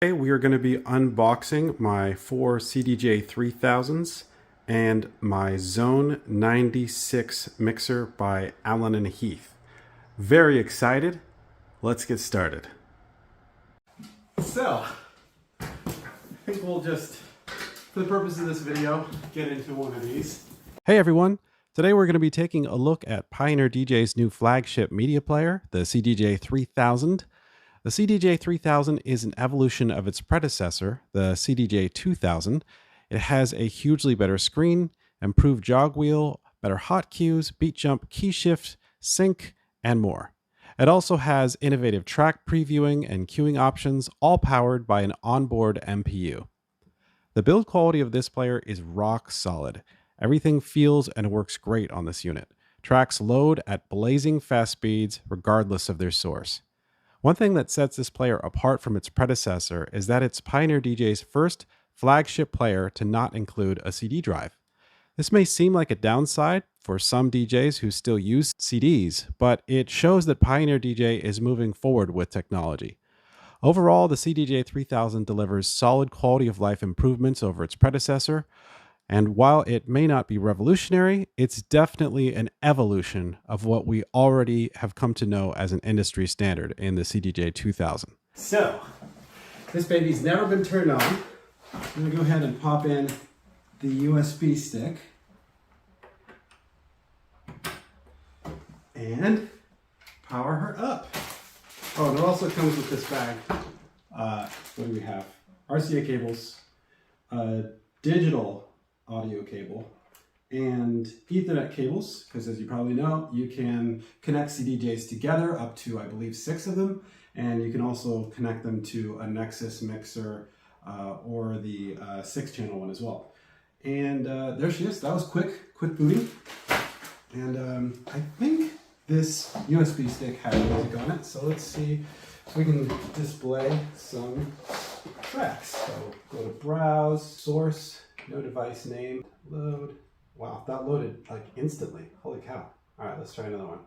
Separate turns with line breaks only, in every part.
Today we are going to be unboxing my 4 CDJ-3000s and my Zone 96 mixer by Allen and Heath. Very excited. Let's get started. So, I think we'll just, for the purpose of this video, get into one of these. Hey everyone. Today we're going to be taking a look at Pioneer DJ's new flagship media player, the CDJ-3000. The CDJ-3000 is an evolution of its predecessor, the CDJ-2000. It has a hugely better screen, improved jog wheel, better hot cues, beat jump, key shift, sync, and more. It also has innovative track previewing and queuing options, all powered by an onboard MPU. The build quality of this player is rock solid. Everything feels and works great on this unit. Tracks load at blazing fast speeds regardless of their source. One thing that sets this player apart from its predecessor is that it's Pioneer DJ's first flagship player to not include a CD drive. This may seem like a downside for some DJs who still use CDs, but it shows that Pioneer DJ is moving forward with technology. Overall, the CDJ-3000 delivers solid quality of life improvements over its predecessor, and while it may not be revolutionary, it's definitely an evolution of what we already have come to know as an industry standard in the CDJ-2000. So, this baby's never been turned on. I'm going to go ahead and pop in the USB stick. And power her up. Oh, and it also comes with this bag. What do we have? RCA cables, digital audio cable, and Ethernet cables, because as you probably know, you can connect CDJs together, up to, I believe, 6 of them, and you can also connect them to a Nexus mixer or the 6-channel one as well. And there she is. That was quick booting. And I think this USB stick had music on it, so let's see if we can display some tracks. So go to Browse, Source, no device name, load. Wow, that loaded like instantly. Holy cow. All right, let's try another one.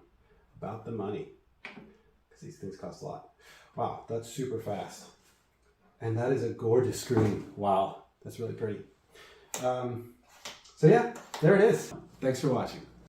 About the money, because these things cost a lot. Wow, that's super fast. And that is a gorgeous screen. Wow, that's really pretty. So yeah, there it is. Thanks for watching.